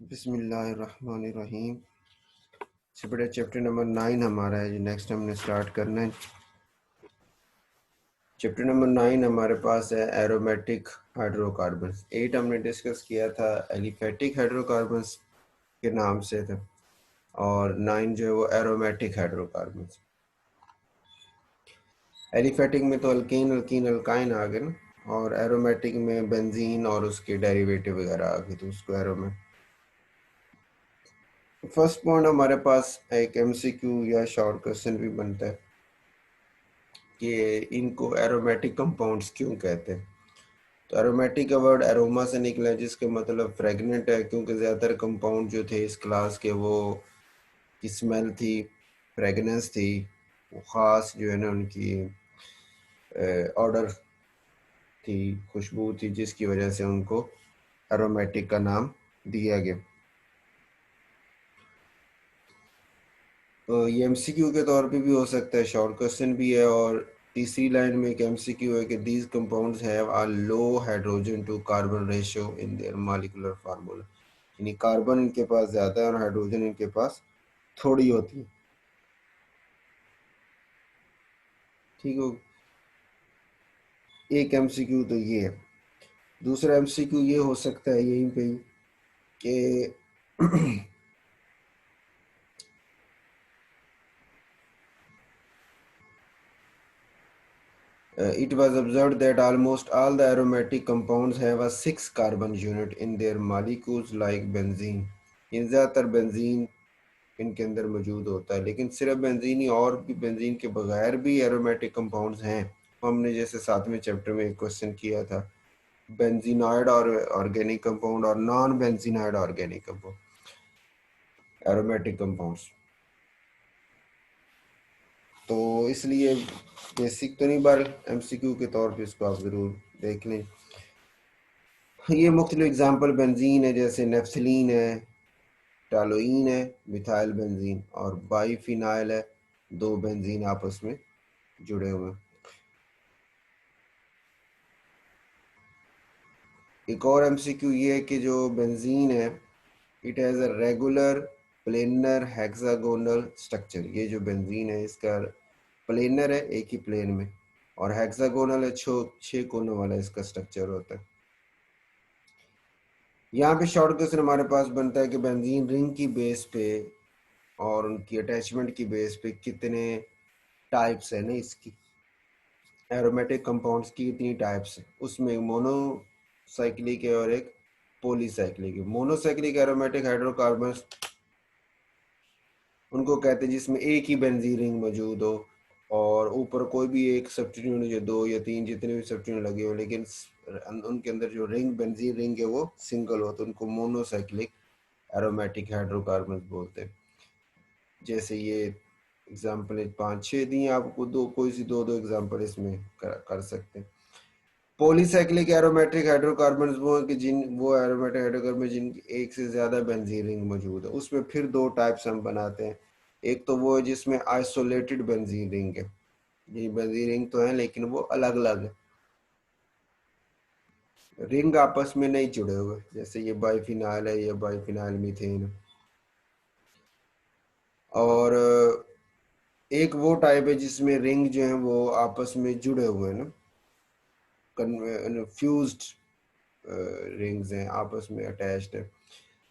बिस्मिल्लाहिर्रहमानिर्रहीम। बेटा chapter number 9 हमारा है जो नेक्स्ट हमने स्टार्ट करना है। चैप्टर नंबर 9 हमारे पास है एरोमेटिक हाइड्रोकार्बन्स। 8 हमने डिस्कस किया था एलिफेटिक हाइड्रोकार्बन्स के नाम से था, और 9 जो है वो एरोमेटिक हाइड्रोकार्बन्स। एलिफेटिक में तो अल्केन अल्कीन अल्काइन आ गए ना, और एरोमेटिक में बेंजीन और उसके डेरिवेटिव वगैरह आ गए, तो उसको एरोमेट। फर्स्ट पॉइंट हमारे पास एक एमसीक्यू या शॉर्ट क्वेश्चन भी बनता है कि इनको एरोमेटिक कंपाउंड्स क्यों कहते हैं। तो एरोमेटिक का वर्ड एरोमा से निकला है, जिसका मतलब फ्रेगनेंट है, क्योंकि ज़्यादातर कंपाउंड जो थे इस क्लास के वो की स्मेल थी, फ्रेगनेंस थी, वो ख़ास जो है ना उनकी ऑर्डर थी, खुशबू थी, जिसकी वजह से उनको एरोमेटिक का नाम दिया गया। तो ये एमसीक्यू के तौर पे भी हो सकता है, शॉर्ट क्वेश्चन भी है। और तीसरी लाइन में एक एमसीक्यू है कि these compounds have a low hydrogen to carbon ratio in their molecular formula, यानी कार्बन इनके पास ज़्यादा है और हाइड्रोजन इनके पास थोड़ी होती है। ठीक हो, एक एमसीक्यू तो ये है। दूसरा एमसीक्यू ये हो सकता है यहीं पे कि it was observed that almost all the aromatic compounds have a 6 carbon unit in their molecules like benzene। इन ज़्यादातर बेंजीन इनके अंदर मौजूद होता है, लेकिन सिर्फ बेंजीन ही, और भी बेंजीन के बगैर भी एरोमेटिक कंपाउंड्स हैं। हमने जैसे 7वें चैप्टर में एक क्वेश्चन किया था, बेंजीनॉइड और ऑर्गेनिक कंपाउंड और non benzenoid organic compound aromatic compounds. तो इसलिए बेसिक तो नहीं, बार एमसीक्यू के तौर पे इसको आप ज़रूर देख लें। ये मुख्तलिफ एग्जाम्पल बेंजीन है, जैसे नेफ्थलीन है, टालोइन है, मिथाइल बेंजीन, और बाईफिनाइल है। दो बेंजीन आपस में जुड़े हुए। एक और एमसीक्यू ये है कि जो बेंजीन है, it has a regular planar hexagonal structure. ये जो बेंजीन है इसका प्लेनर है, एक ही प्लेन में, और हेक्सागोनल है, 6 कोनों वाला इसका स्ट्रक्चर होता है। यहाँ पे शॉर्ट क्वेश्चन हमारे पास बनता है कि बेंजीन रिंग की बेस पे और उनकी अटैचमेंट की बेस पे कितने टाइप्स है ना, इसकी एरोमेटिक कंपाउंड्स की कितनी टाइप्स है। उसमें मोनोसाइक्लिक है और एक पॉलीसाइक्लिक है। मोनोसाइक्लिक एरोमेटिक हाइड्रोकार्बन्स उनको कहते हैं जिसमें एक ही बेंजीन रिंग मौजूद हो, और ऊपर कोई भी एक सब्स्टिट्यूट, जो 2 या 3 जितने भी सब्स्टिट्यूट लगे हो, लेकिन उनके अंदर जो रिंग बेंजीन रिंग है वो सिंगल हो, तो उनको मोनोसाइक्लिक एरोमेटिक हाइड्रोकार्बन्स बोलते हैं। जैसे ये एग्जाम्पल 5-6 दिए आपको, दो कोई सी दो एग्जाम्पल इसमें कर सकते हैं। पॉलीसाइक्लिक एरोमेटिक हाइड्रोकार्बन्स वो हैं कि वो एरोमेटिक हाइड्रोकार्बन जिनकी एक से ज़्यादा बेंजीन रिंग मौजूद है। उसमें फिर 2 टाइप्स हम बनाते हैं। एक तो वो है जिसमें आइसोलेटेड बेंजीन रिंग है, ये बेंजीन रिंग तो है लेकिन वो अलग अलग है, रिंग आपस में नहीं जुड़े हुए, जैसे ये बाइफिनाइल है, ये बाइफिनाइल मीथेन है। और एक वो टाइप है जिसमें रिंग जो है वो आपस में जुड़े हुए हैं ना, फ्यूज्ड रिंग्स हैं, आपस में अटैच्ड है।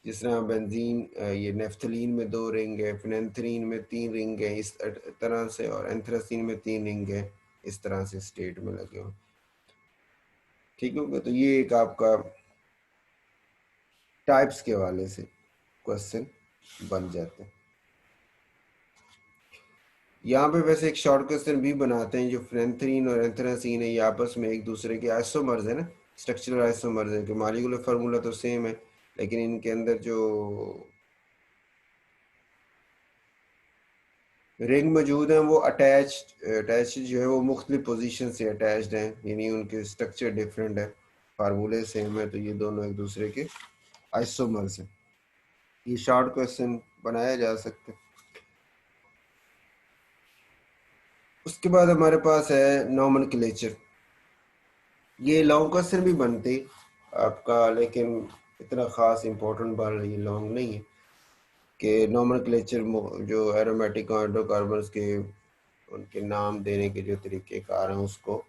जिस तरह बेंजीन, ये नेफ्थलीन में 2 रिंग है, फिनेंथ्रीन में 3 रिंग है, इस तरह से, और एंथ्रासीन में 3 रिंग है, इस तरह से स्टेट में लगे हुए। ठीक होगा, तो ये एक आपका टाइप्स के हवाले से क्वेश्चन बन जाते हैं। यहाँ पे वैसे एक शॉर्ट क्वेश्चन भी बनाते हैं, जो फ्रेंथरीन और एंथ्रासीन है, ये आपस में एक दूसरे के आइसोमर्स है ना, स्ट्रक्चरल आइसोमर्स है, कि मॉलिक्यूलर फार्मूला तो सेम है, लेकिन इनके अंदर जो रिंग मौजूद हैं वो अटैच जो है वो मुख्तलिफ पोजीशन से अटैच्ड हैं, यानी उनके स्ट्रक्चर डिफरेंट है, फार्मूले सेम है, तो ये दोनों एक दूसरे के आइसोमर्स हैं। ये शॉर्ट क्वेश्चन बनाया जा सकता है। उसके बाद हमारे पास है नॉमेनक्लेचर। ये लॉन्ग क्वेश्चन भी बनते आपका, लेकिन इतना ख़ास इम्पोर्टेंट बात ये लॉन्ग नहीं है कि नोमेनक्लेचर जो एरोमेटिक हाइड्रोकार्बन्स के उनके नाम देने के जो तरीक़ेकार हैं उसको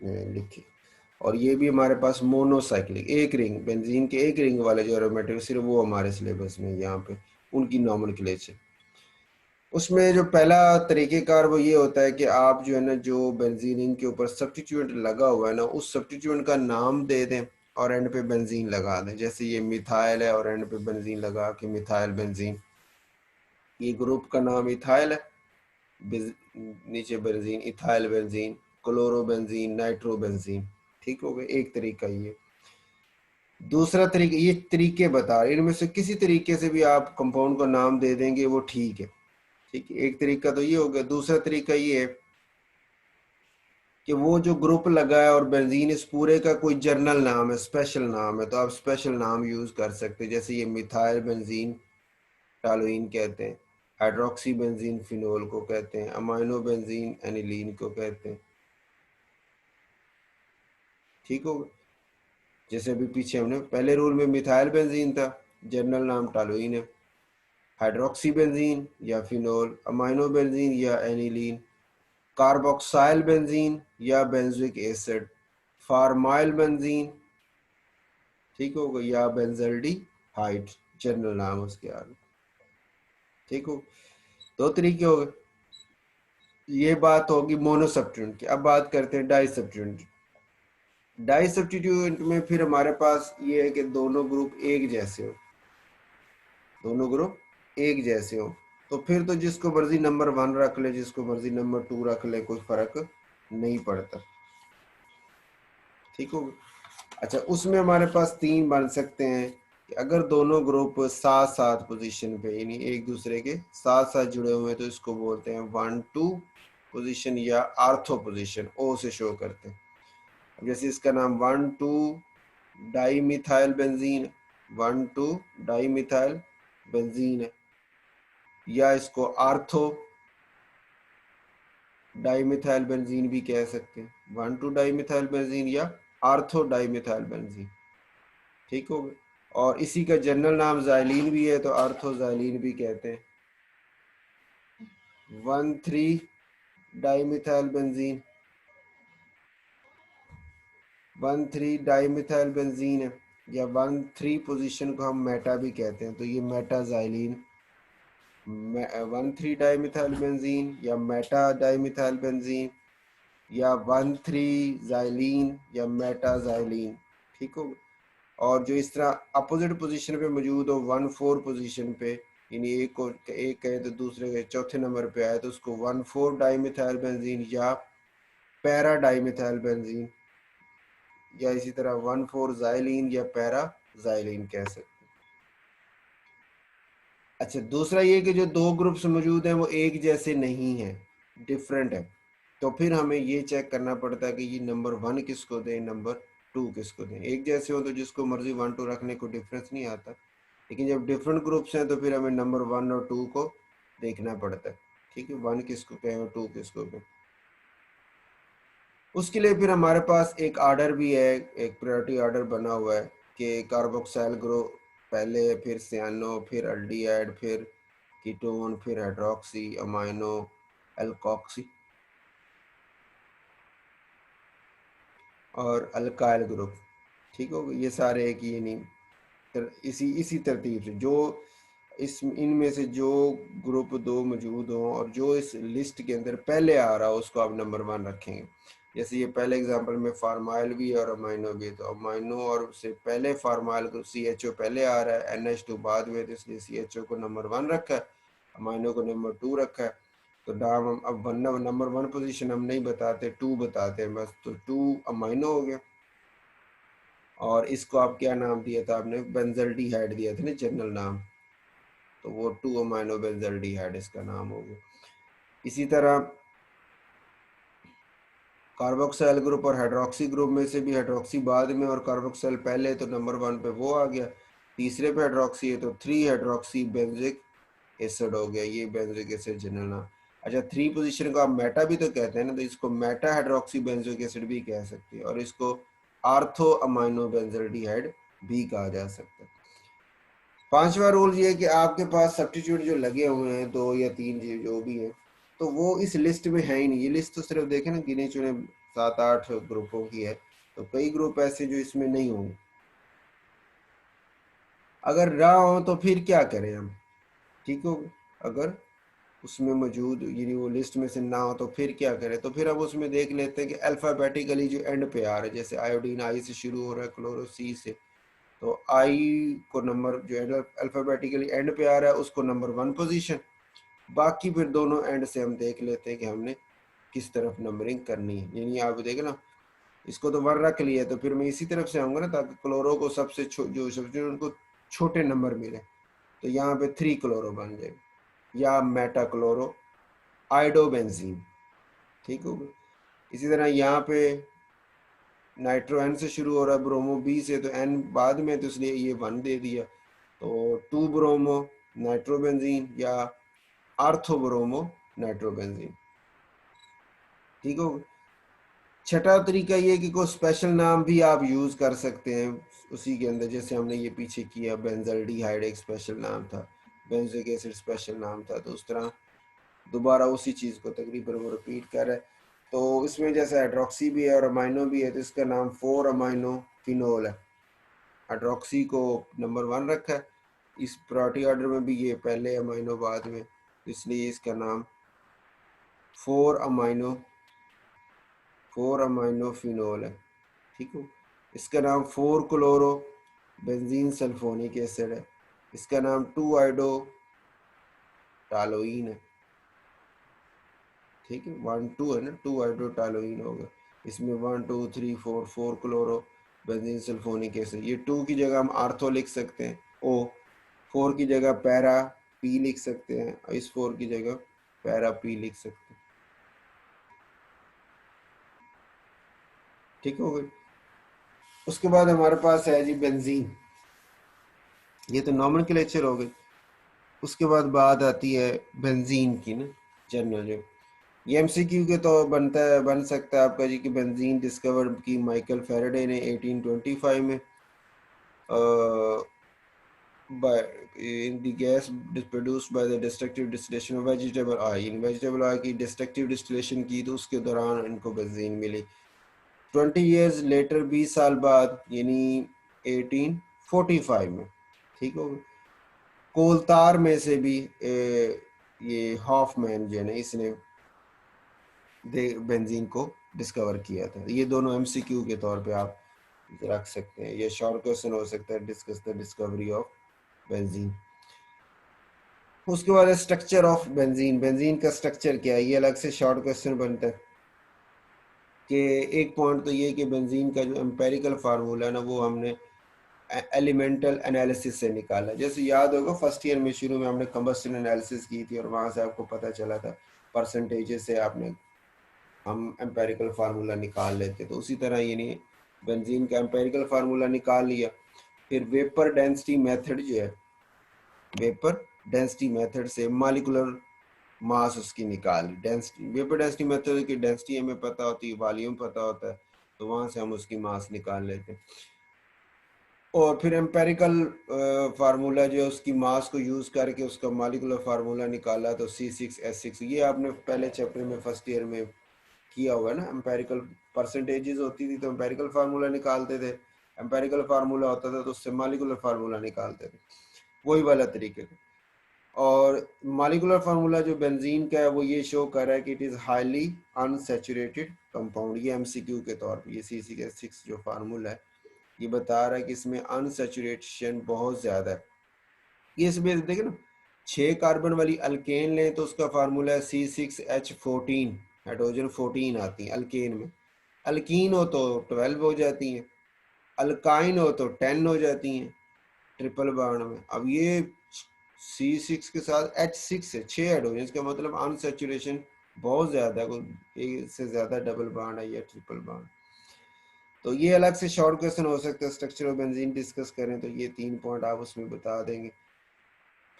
लिखे। और ये भी हमारे पास मोनोसाइक्लिक एक रिंग बेंजीन के एक रिंग वाले जो एरोमेटिक सिर्फ वो हमारे सिलेबस में यहाँ पे उनकी नोमेनक्लेचर। उसमें जो पहला तरीक़ेकार वो ये होता है कि आप जो है ना जो बेंजीन रिंग के ऊपर सब्स्टिट्यूएंट लगा हुआ है ना उस सब्स्टिट्यूएंट का नाम दे दें और एंड पे बेंजीन लगा दें। जैसे ये मिथाइल है और एंड पे बेंजीन लगा के मिथाइल बेंजीन, ये ग्रुप का नाम इथाइल है, नीचे benzene ethyl benzene, chloro benzene, nitro benzene. ठीक हो गए, एक तरीका ये। दूसरा तरीका, ये तरीके बता रहे इनमें से किसी तरीके से भी आप कंपाउंड को नाम दे देंगे वो ठीक है। ठीक है, एक तरीका तो ये हो गया। दूसरा तरीका ये है कि वो जो ग्रुप लगा है और बेंजीन इस पूरे का कोई जर्नल नाम है, स्पेशल नाम है, तो आप स्पेशल नाम यूज कर सकते हैं। जैसे ये मिथाइल बेंजीन टॉलुइन कहते हैं, हाइड्रोक्सी बेंजीन फिनोल को कहते हैं, अमाइनो बेंजीन एनिलीन को कहते हैं। ठीक होगा, जैसे अभी पीछे हमने पहले रूल में मिथाइल बेंजीन था, जर्नल नाम टॉलुइन है। हाइड्रोक्सी बेंजीन या फिनोल, अमाइनो बेंजीन या एनिलीन, कार्बोक्साइल बेंजीन या बेंजोइक एसिड, फार्माइल बेंजीन, ठीक होगा, या बेंजल्डिहाइड जनरल नाम उसके आगे। ठीक हो, दो तरीके हो गए। ये बात होगी मोनो सब्स्टिट्यूएंट की। अब बात करते हैं डाई सब्स्टिट्यूएंट। डाई सब्स्टिट्यूएंट में फिर हमारे पास ये है कि दोनों ग्रुप एक जैसे हो, दोनों ग्रुप एक जैसे हो, तो फिर तो जिसको मर्जी नंबर 1 रख ले, जिसको मर्जी नंबर 2 रख ले, कोई फर्क नहीं पड़ता। ठीक हो, अच्छा उसमें हमारे पास 3 बन सकते हैं कि अगर दोनों ग्रुप साथ साथ पोजीशन पे यानी एक दूसरे के साथ साथ जुड़े हुए हैं तो इसको बोलते हैं 1-2 पोजीशन या आर्थो पोजीशन, ओ से शो करते हैं। जैसे इसका नाम 1-2 di methyl benzene, 1-2 di methyl benzene है, या इसको आर्थो डाइमिथाइल बेंजीन भी कह सकते हैं, 1-2 डाइमिथाइल बेंजीन या आर्थो डाइमिथाइल बेंजीन। ठीक हो गया, और इसी का जनरल नाम जाइलिन भी है तो आर्थो जाइलिन भी कहते हैं। 1,3 डाइमिथाइल बेंजीन, 1,3 डाइमिथाइल बेंजीन है, या 1,3 पोजीशन को हम मेटा भी कहते हैं, तो ये मेटा जाइलिन, 1,3 डाइमिथाइल बेंजीन या मेटा डाइमिथाइल बेंजीन, या 1,3 जाइलिन या मेटा जाइलिन। ठीक हो, और जो इस तरह अपोजिट पोजीशन पे मौजूद हो, 1-4 पोजीशन पे, यानी एक को एक कहे तो दूसरे के चौथे नंबर पे आए तो उसको 1,4 डाइमिथाइल बेंजीन या पैरा डाइमिथाइल बेंजीन, या इसी तरह 1,4 जाइलिन या पैरा जाइलिन कह सकते हैं। अच्छा दूसरा ये कि जो दो ग्रुप्स मौजूद हैं वो एक जैसे नहीं है, डिफरेंट है, तो फिर हमें ये चेक करना पड़ता है कि ये नंबर 1 किसको दें, नंबर 2 किसको दें। एक जैसे हो तो जिसको मर्जी 1-2 रखने को डिफरेंस नहीं आता, लेकिन जब डिफरेंट ग्रुप्स हैं तो फिर हमें नंबर 1 और 2 को देखना पड़ता है। ठीक है, 1 किसको कहें और 2 किसको कहें। उसके लिए फिर हमारे पास एक आर्डर भी है, एक प्रायोरिटी आर्डर बना हुआ है कि कार्बोक्साइल ग्रुप पहले, फिर सियानो, फिर अल्डिहाइड, फिर कीटोन, फिर हाइड्रोक्सी, अमाइनो, एल्कोक्सी और अल्काइल ग्रुप। ठीक हो, ये सारे एक ही नहीं इसी तरतीब से जो इस इनमें से जो ग्रुप 2 मौजूद हो और जो इस लिस्ट के अंदर पहले आ रहा हो उसको आप नंबर 1 रखेंगे। जैसे ये पहले एग्जांपल में फार्माइल भी है और अमाइनो भी है, तो अमाइनो और उससे पहले फार्माइल को CHO पहले आ रहा है, NH2 बाद में, तो इसलिए CHO को नंबर 1 रखा है, अमाइनो को नंबर 2 रखा है। तो नाम हम अब नंबर 1 पोजीशन हम नहीं बताते, 2 बताते हैं बस, तो 2 अमाइनो हो गया। और इसको आप क्या नाम दिया था आपने, बेंजल्डिहाइड दिया था ना जनरल नाम, तो वो 2 अमाइनो बेंजल्डिहाइड इसका नाम हो गया। इसी तरह कार्बोक्साइल ग्रुप और हाइड्रोक्सी ग्रुप में से भी हाइड्रोक्सी बाद में और कार्बोक्साइल पहले, तो नंबर 1 पे वो आ गया। तीसरे पे हाइड्रोक्सी है तो 3 हाइड्रोक्सी बेंजिक एसिड हो गया, ये बेंजिक एसिड जनरल नाम। अच्छा 3 पोजीशन को आप मेटा भी तो कहते हैं ना, तो इसको मेटा हाइड्रोक्सी बेंजिक एसिड भी कह सकते हैं, और इसको आर्थो अमाइनो बेंजल्डिहाइड भी कहा जा सकता है। पांचवा रूल ये है कि आपके पास सब्स्टिट्यूट जो लगे हुए हैं 2 या 3 जो भी है, तो वो इस लिस्ट में है ही नहीं। ये लिस्ट तो सिर्फ देखें ना, गिने चुने 7-8 ग्रुपों की है, तो कई ग्रुप ऐसे जो इसमें नहीं होंगे। अगर रहा हो तो फिर क्या करें हम, ठीक हो, अगर उसमें मौजूद यानी वो लिस्ट में से ना हो तो फिर क्या करें। तो फिर अब उसमें देख लेते हैं कि अल्फ़ाबेटिकली जो एंड पे आ रहा है, जैसे आयोडीन आई से शुरू हो रहा है, क्लोरो सी से, तो आई को नंबर जो अल्फ़ाबेटिकली एंड पे आ रहा है उसको नंबर 1 पोजीशन। बाकी फिर दोनों एंड से हम देख लेते हैं कि हमने किस तरफ नंबरिंग करनी है। यानी आप देखें ना, इसको तो 1 रख लिया, तो फिर मैं इसी तरफ से आऊँगा ना, ताकि क्लोरो को सबसे जो सबसे उनको छोटे नंबर मिले। तो यहाँ पे 3 क्लोरो बन जाएगा, या मेटा क्लोरो आइडोबेंजीन, ठीक हो गया। इसी तरह यहाँ पे नाइट्रो एन से शुरू हो रहा है, ब्रोमो बी से, तो एन बाद में, तो इसलिए ये 1 दे दिया। तो 2 ब्रोमो नाइट्रोबेंजीन या आर्थोब्रोमो नाइट्रोबेंजीन, ठीक हो। छठा तरीका ये कि कोई स्पेशल नाम भी आप यूज़ कर सकते हैं उसी के अंदर, जैसे हमने ये पीछे किया, बेंजल्डिहाइड एक स्पेशल नाम था, बेंजोइक एसिड स्पेशल नाम था, तो उस तरह दोबारा उसी चीज़ को तकरीबन वो रिपीट कर रहा है। तो इसमें जैसे हाइड्रोक्सी भी है और अमाइनो भी है, तो इसका नाम 4 अमाइनो फिनोल है। हाइड्रोक्सी को नंबर 1 रखा है, इस प्रायोरिटी ऑर्डर में भी ये पहले अमाइनो बाद में, इसलिए इसका नाम 4 अमाइनो 4 अमाइनो फिनोल है, ठीक हो। इसका नाम 4 क्लोरो बेंजीन सल्फोनिक एसिड है, इसका नाम 2 आइडो टालोइन है, ठीक है। 1 2 है ना, 2 आइडो टालोइन होगा। इसमें 1 2 3 4 क्लोरो बेंजीन सल्फोनिक एसिड, ये 2 की जगह हम आर्थो लिख सकते हैं, ओ 4 की जगह पैरा पी लिख सकते हैं, और इस 4 की जगह पैरा पी लिख सकते हैं, ठीक हो गई। उसके बाद हमारे पास है जी बेंजीन, ये तो नॉमेनक्लेचर हो गई। उसके बाद बात आती है बेंजीन की ना, जनरल जो ये एमसीक्यू के तो बनता है, बन सकता है आपका जी कि बेंजीन डिस्कवर की माइकल फेराडे ने 1825 में, by in the gas produced by the destructive distillation of vegetable oil, in vegetable oil की destructive distillation की, तो उसके दौरान इनको बेंजीन मिली। 20 years later 20 साल बाद यानी 1845 में, ठीक हो। कोलतार में से भी ये हॉफमैन जो है ना, इसने बेंजीन को डिस्कवर किया था। ये दोनों एमसीक्यू के तौर पे आप रख सकते हैं, ये शॉर्ट क्वेश्चन हो सकता है, discuss the discovery of benzene. उसके बाद स्ट्रक्चर ऑफ बेंजीन, बेंजीन का स्ट्रक्चर क्या है, ये अलग से शॉर्ट क्वेश्चन बनता है। कि एक पॉइंट तो ये कि बेंजीन का जो एम्पेरिकल फार्मूला है ना, वो हमने एलिमेंटल एनालिसिस से निकाला। जैसे याद होगा फर्स्ट ईयर में शुरू में हमने कंबस्शन एनालिसिस की थी, और वहाँ से आपको पता चला था परसेंटेजेस से आपने हम एम्पेरिकल फार्मूला निकाल लेते, तो उसी तरह ये नहीं, बेंजीन का एम्पेरिकल फार्मूला निकाल लिया। फिर वेपर डेंसिटी मेथड जो है, वेपर डेंसिटी मेथड से मॉलिक्यूलर मास उसकी निकाल, डेंसिटी, वेपर डेंसिटी मेथड की डेंसिटी हमें पता होती है, वॉल्यूम पता होता है, तो वहाँ से हम उसकी मास निकाल लेते हैं। और फिर एम्पेरिकल फार्मूला जो है उसकी मास को यूज़ करके उसका मॉलिक्यूलर फार्मूला निकाला, तो C6H6, ये आपने पहले चैप्टर में फर्स्ट ईयर में किया हुआ है ना। एम्पेरिकल परसेंटेजेस होती थी तो एम्पेरिकल फार्मूला निकालते थे, एम्पेरिकल फार्मूला होता था तो उससे मॉलिक्यूलर फार्मूला निकालते थे, वही वाला तरीके का। और मॉलिक्यूलर फार्मूला जो बेंजीन का है वो ये शो कर रहा है कि it is highly unsaturated compound. ये एमसीक्यू के तौर पे ये C6H6 जो फार्मूला है ये बता रहा है कि इसमें अनसैचुरेशन बहुत ज़्यादा है। ये इसमें देखें ना, 6 कार्बन वाली अल्केन लें तो उसका फार्मूला है C6H14, हाइड्रोजन 14 आती है अल्केन में। अल्कीन हो तो 12 हो जाती हैं, अल्काइन हो तो 10 हो जाती हैं ट्रिपल बॉन्ड में। अब ये C6 के साथ H6 है, 6 हाइड्रोजन, इसका मतलब अनसैचुरेशन बहुत ज़्यादा है, कोई एक से ज़्यादा डबल बॉन्ड है या ट्रिपल बॉन्ड। तो ये अलग से शॉर्ट क्वेश्चन हो सकता है, स्ट्रक्चर ऑफ बेंजीन डिस्कस करें तो ये 3 पॉइंट आप उसमें बता देंगे।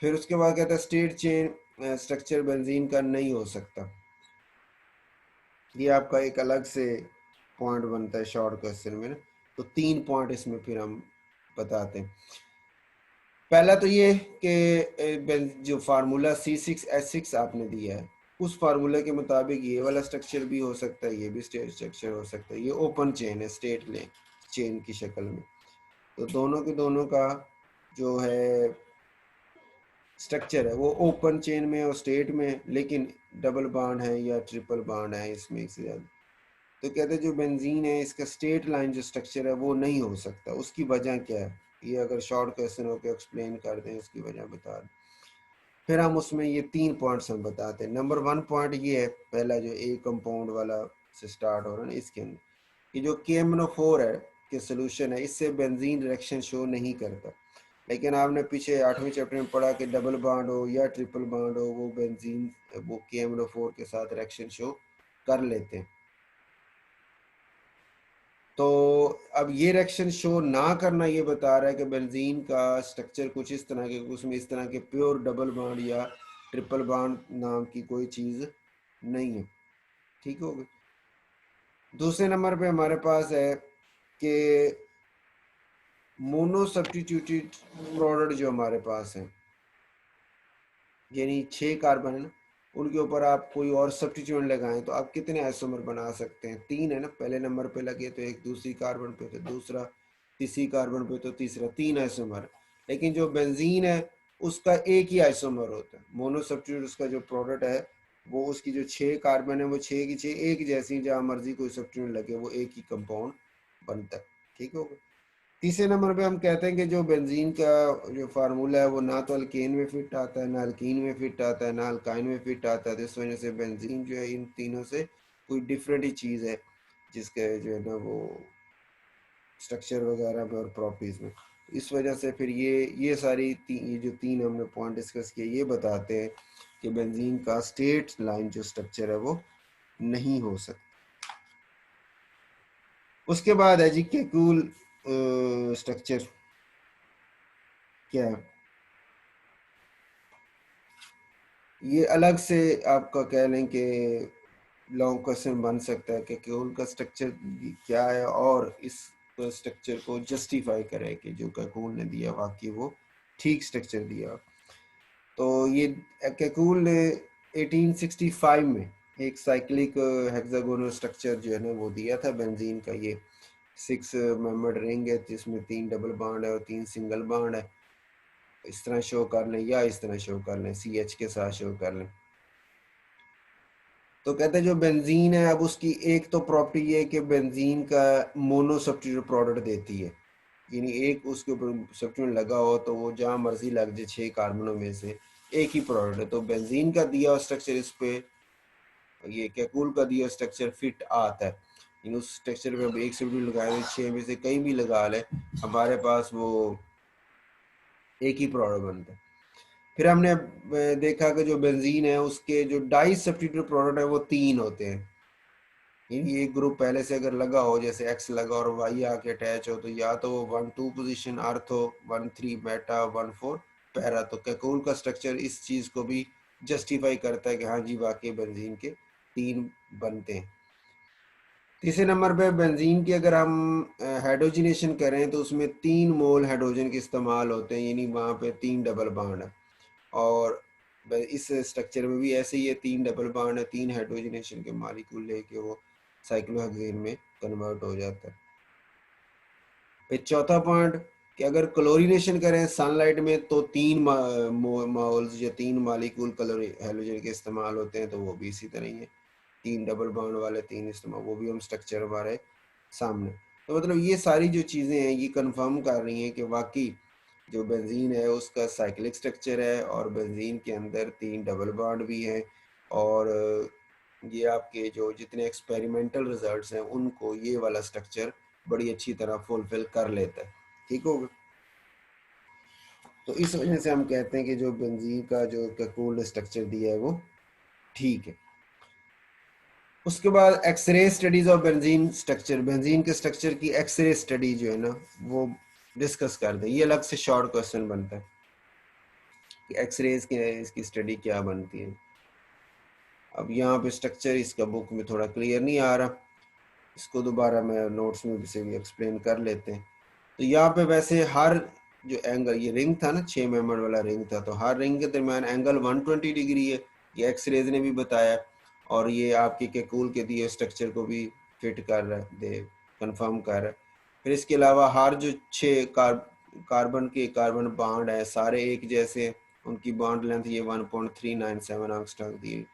फिर उसके बाद कहता है स्टेट चेन स्ट्रक्चर बेंजीन का नहीं हो सकता, ये आपका एक अलग से पॉइंट बनता है शॉर्ट क्वेश्चन में ना। तो 3 पॉइंट इसमें फिर हम बताते हैं। पहला तो ये कि जो फार्मूला C6H6 आपने दिया है, उस फार्मूला के मुताबिक ये वाला स्ट्रक्चर भी हो सकता है, ये भी स्टेट स्ट्रक्चर हो सकता है। ये ओपन चेन है, स्टेट ले चेन की शक्ल में। तो दोनों के दोनों का जो है स्ट्रक्चर है वो ओपन चेन में और स्टेट में, लेकिन डबल बॉन्ड है या ट्रिपल बॉन्ड है इसमें एक से ज़्यादा। तो कहते हैं जो बेंजीन है इसका स्ट्रेट लाइन जो स्ट्रक्चर है वो नहीं हो सकता। उसकी वजह क्या है, ये अगर शॉर्ट क्वेश्चन हो के एक्सप्लेन कर दें उसकी वजह बता दें। फिर हम उसमें ये 3 पॉइंट्स हम बताते हैं। नंबर 1 पॉइंट ये है, पहला जो ए कंपाउंड वाला से स्टार्ट हो रहा है ना, इसके अंदर कि जो KMnO4 है के सोल्यूशन है, इससे बेंजीन रिएक्शन शो नहीं करता। लेकिन आपने पीछे 8वें चैप्टर में पढ़ा कि डबल बॉन्ड हो या ट्रिपल बॉन्ड हो, वो बेंजीन वो KMnO4 के साथ रिएक्शन शो कर लेते हैं। तो अब ये रिएक्शन शो ना करना ये बता रहा है कि बेंजीन का स्ट्रक्चर कुछ इस तरह के, उसमें इस तरह के प्योर डबल बॉन्ड या ट्रिपल बॉन्ड नाम की कोई चीज़ नहीं है। ठीक हो गई। दूसरे नंबर पे हमारे पास है कि मोनो सब्स्टिट्यूटेड प्रोडक्ट जो हमारे पास है, यानी 6 कार्बन है ना, उनके ऊपर आप कोई और सब्स्टिट्यूएंट लगाएं तो आप कितने आइसोमर बना सकते हैं? 3 है ना, पहले नंबर पे लगे तो एक, दूसरी कार्बन पे तो दूसरा, तीसरी कार्बन पे तो तीसरा, 3 आइसोमर। लेकिन जो बेंजीन है उसका एक ही आइसोमर होता है। मोनो सब्स्टिट्यूट उसका जो प्रोडक्ट है वो, उसकी जो 6 कार्बन है वो 6 की 6 एक जैसी, जहाँ मर्जी कोई सब्स्टिट्यूएंट लगे वो एक ही कंपाउंड बनता है। ठीक होगा। तीसरे नंबर पे हम कहते हैं कि जो बेंजीन का जो फार्मूला है वो ना तो अल्केन में फिट आता है, ना अल्कीन में फिट आता है, ना अल्काइन में फिट आता है। तो इस वजह से बेंजीन जो है इन तीनों से कोई डिफरेंट ही चीज़ है, जिसके जो है ना वो स्ट्रक्चर वगैरह में और प्रॉपर्टीज़ में। इस वजह से फिर ये सारी ये जो 3 हमने पॉइंट डिस्कस किए ये बताते हैं कि बेंजीन का स्ट्रेट लाइन जो स्ट्रक्चर है वो नहीं हो सकता। उसके बाद है जी केकूल स्ट्रक्चर क्या है? ये अलग से आपका कह लें कि लॉन्ग क्वेश्चन बन सकता है कि उनका स्ट्रक्चर क्या है और इस स्ट्रक्चर को जस्टिफाई करे कि जो कैकूल ने दिया वाकई वो ठीक स्ट्रक्चर दिया। तो ये कैकूल ने 1865 में एक साइक्लिक हेक्सागोनल स्ट्रक्चर जो है ना वो दिया था बेंजीन का। ये 6 मेंबर्ड रिंग है जिसमें 3 डबल बॉन्ड है और 3 सिंगल बॉन्ड है। इस तरह शो कर लें या इस तरह शो कर लें, CH के साथ शो कर लें। तो कहते हैं जो बेंजीन है, अब उसकी एक तो प्रॉपर्टी ये है कि बेंजीन का मोनो सब्स्टिट्यूट प्रोडक्ट देती है, यानी एक उसके ऊपर सब्स्टिट्यूट लगा हो तो वो जहाँ मर्जी लग जाए 6 कार्बनों में से एक ही प्रोडक्ट है। तो बेंजीन का दिया स्ट्रक्चर इस पे, ये कैकूल का दिया स्ट्रक्चर फिट आता है। इन उस स्ट्रक्चर पे अब एक सब्स्टिट्यूट लगाए तो 6 में से कहीं भी लगा ले, हमारे पास वो एक ही प्रोडक्ट बनता है। फिर हमने देखा कि जो बेंजीन है उसके जो डाई सब्स्टिट्यूट प्रोडक्ट है वो 3 होते हैं। यानी एक ग्रुप पहले से अगर लगा हो, जैसे एक्स लगा और वाई आके अटैच हो, तो या तो वो 1 2 पोजीशन आर्थो, 1 3 बेटा, 1 4 पैरा। तो कैकूल का स्ट्रक्चर इस चीज़ को भी जस्टिफाई करता है कि हाँ जी वाकई बेंजीन के 3 बनते हैं। तीसरे नंबर पे बेंजीन की अगर हम हाइड्रोजनेशन करें तो उसमें 3 मोल हाइड्रोजन के इस्तेमाल होते हैं, यानी वहाँ पे 3 डबल बॉन्ड है। और इस स्ट्रक्चर में भी ऐसे ही है, 3 डबल बॉन्ड है, 3 हाइड्रोजनेशन के मॉलिक्यूल लेके वो साइक्लोहेक्सेन में कन्वर्ट हो जाता है। फिर चौथा पॉइंट कि अगर क्लोरीनेशन करें सनलाइट में तो 3 मोल्स या 3 मॉलिक्यूल क्लोरी हाइड्रोजन के इस्तेमाल होते हैं, तो वो भी इसी तरह ही है, 3 डबल बॉन्ड वाले 3 इस्तेमाल, वो भी हम स्ट्रक्चर हमारे सामने। तो मतलब ये सारी जो चीज़ें हैं ये कंफर्म कर रही हैं कि वाकई जो बेंजीन है उसका साइक्लिक स्ट्रक्चर है और बेंजीन के अंदर 3 डबल बॉन्ड भी हैं। और ये आपके जो जितने एक्सपेरिमेंटल रिजल्ट्स हैं उनको ये वाला स्ट्रक्चर बड़ी अच्छी तरह फुलफिल कर लेता है। ठीक होगा। तो इस वजह से हम कहते हैं कि जो बेंजीन का जो कैकूल स्ट्रक्चर दिया है वो ठीक है। उसके बाद x-ray studies of benzene structure, benzene के स्ट्रक्चर की एक्सरे स्टडी जो है ना वो डिस्कस कर दें। ये अलग से शॉर्ट क्वेश्चन बनता है कि एक्सरेज की इसकी स्टडी क्या बनती है। अब यहाँ पे स्ट्रक्चर इसका बुक में थोड़ा क्लियर नहीं आ रहा, इसको दोबारा मैं नोट्स में से भी एक्सप्लेन कर लेते हैं। तो यहाँ पे वैसे हर जो एंगल, ये रिंग था ना 6 मेंबर वाला रिंग था, तो हर रिंग के दरमियान एंगल 120 डिग्री है, ये एक्सरेज ने भी बताया, और ये आपके केकूल के दिए स्ट्रक्चर को भी फिट कर रहा है, दे कंफर्म कर रहा है। फिर इसके अलावा हर जो 6 कार्बन बॉन्ड है सारे एक जैसे, उनकी बॉन्ड लेंथ ये 1.397 एंगस्ट्रॉम दी है,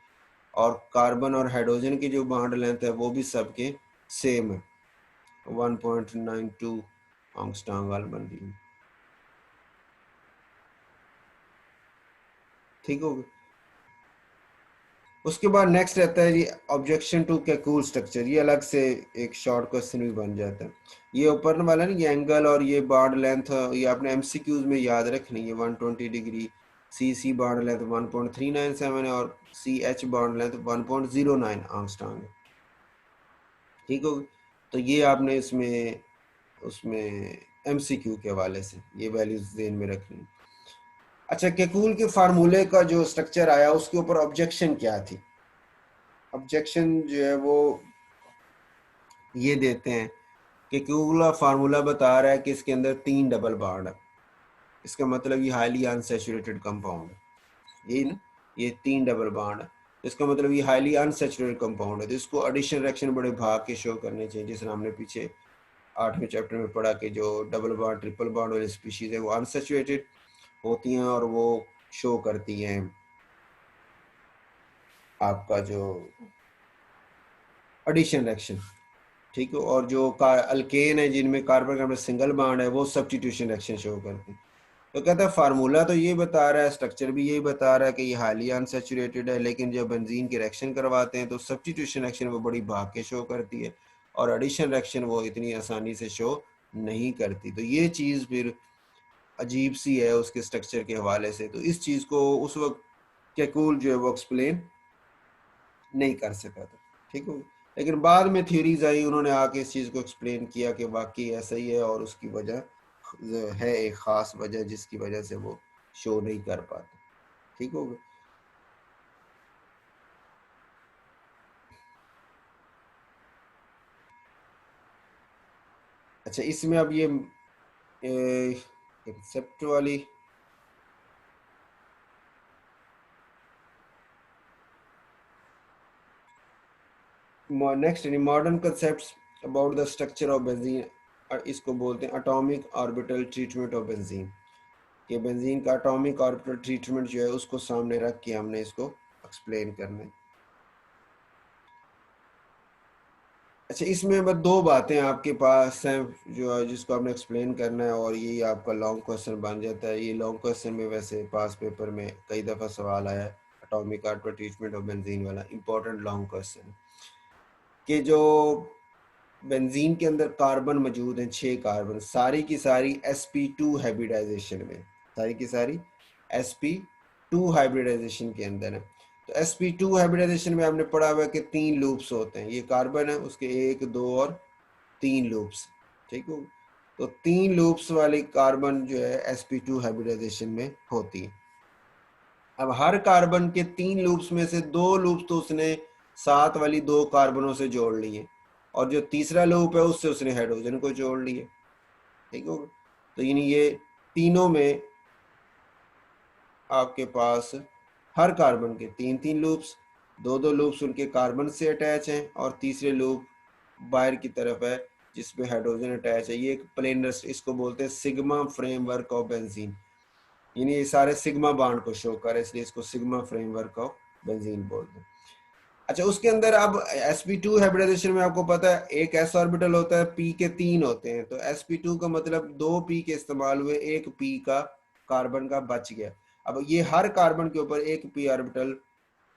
और कार्बन और हाइड्रोजन की जो बॉन्ड लेंथ है वो भी सबके सेम है, 1.92 एंगस्ट्रॉम वाल बन रही है। ठीक हो गया। उसके बाद नेक्स्ट रहता है जी ऑब्जेक्शन टू कैकूल स्ट्रक्चर, ये अलग से एक शॉर्ट क्वेश्चन भी बन जाता है। ये ऊपर वाला ना, ये एंगल और ये बॉन्ड लेंथ ये आपने एमसीक्यूज में याद रखनी है, 120 डिग्री, सी बॉन्ड लेंथ 1.397 है, और C H bond length 1.09 angstrom है। ठीक हो गया। तो ये आपने इसमें उसमें एमसीक्यू के हवाले से ये वैल्यूज ध्यान में रखनी है। अच्छा, केकूल के फार्मूले का जो स्ट्रक्चर आया उसके ऊपर ऑब्जेक्शन क्या थी? ऑब्जेक्शन जो है वो ये देते हैं कि केकूल फार्मूला बता रहा है कि इसके अंदर 3 डबल बॉन्ड है, इसका मतलब ये हाईली अनसैचुरेटेड कंपाउंड है, यही ना, ये 3 डबल बॉन्ड है, इसका मतलब ये हाईली अनसैचुरेटेड कंपाउंड है, तो इसको एडिशन रिएक्शन बड़े भाग के शो करने चाहिए, जिस हमने पीछे 8वें चैप्टर में पढ़ा कि जो डबल बॉन्ड ट्रिपल बॉन्ड वाली स्पीशीज है वो अनसैचुरेटेड होती हैं और वो शो करती हैं आपका जो एडिशन रिएक्शन। ठीक है, और जो अल्केन है जिनमें कार्बन कार्बन सिंगल बॉन्ड है वो सब्स्टिट्यूशन रिएक्शन शो करते हैं। तो कहता है फार्मूला तो ये बता रहा है, स्ट्रक्चर भी यही बता रहा है कि ये हाईली अनसैचुरेटेड है, लेकिन जब बेंजीन की रिएक्शन करवाते हैं तो सब्स्टिट्यूशन रिएक्शन वो बड़ी भाग के शो करती है, और एडिशन रिएक्शन वो इतनी आसानी से शो नहीं करती। तो ये चीज़ फिर अजीब सी है उसके स्ट्रक्चर के हवाले से, तो इस चीज़ को उस वक्त केकूल जो है वो एक्सप्लेन नहीं कर सका था। ठीक है, लेकिन बाद में थ्योरीज आई, उन्होंने आके इस चीज़ को एक्सप्लेन किया कि वाकई ऐसा ही है, और उसकी वजह है एक ख़ास वजह जिसकी वजह से वो शो नहीं कर पाते। ठीक हो गया। अच्छा, इसमें अब ये कंसेप्ट वाली next modern concepts about the structure of benzene, इसको बोलते हैं atomic orbital treatment of benzene, कि बेंजीन का एटॉमिक ऑर्बिटल ट्रीटमेंट जो है उसको सामने रख के हमने इसको एक्सप्लेन करना है। अच्छा, इसमें बस 2 बातें आपके पास हैं जो जिसको आपने एक्सप्लेन करना है, और यही आपका लॉन्ग क्वेश्चन बन जाता है। ये लॉन्ग क्वेश्चन में वैसे पास पेपर में कई दफ़ा सवाल आया है, atomic orbital treatment of benzene वाला इंपॉर्टेंट लॉन्ग क्वेश्चन, कि जो बेंजीन के अंदर कार्बन मौजूद हैं 6 कार्बन, सारी की सारी sp2 हाइब्रिडाइजेशन में, सारी की सारी sp2 हाइब्रिडाइजेशन के अंदर है। तो sp2 हाइब्रिडाइजेशन में आपने पढ़ा हुआ है कि 3 लूप्स होते हैं, ये कार्बन है उसके 1 2 और 3 लूप्स। ठीक हो, तो 3 लूप्स वाली कार्बन जो है sp2 हाइब्रिडाइजेशन में होती है। अब हर कार्बन के 3 लूप्स में से 2 लूप्स तो उसने साथ वाली 2 कार्बनों से जोड़ लिए, और जो तीसरा लूप है उससे उसने हाइड्रोजन को जोड़ लिए। ठीक हो, तो यानी ये तीनों में आपके पास हर कार्बन के 3 लूप्स, 2 लूप्स उनके कार्बन से अटैच हैं, और तीसरे लूप बाहर की तरफ है जिसमें हाइड्रोजन अटैच है। ये एक प्लेनर, इसको बोलते हैं सिग्मा फ्रेमवर्क ऑफ बेंजीन, यानी ये सारे सिग्मा बाड को शो करे, इसलिए इसको सिग्मा फ्रेमवर्क ऑफ बेंजीन बोलते हैं। अच्छा, उसके अंदर अब sp2 हाइब्रिडाइजेशन में आपको पता है एक s ऑर्बिटल होता है, p के 3 होते हैं, तो sp2 का मतलब 2 p के इस्तेमाल हुए, 1 p का कार्बन का बच गया। अब ये हर कार्बन के ऊपर 1 p ऑर्बिटल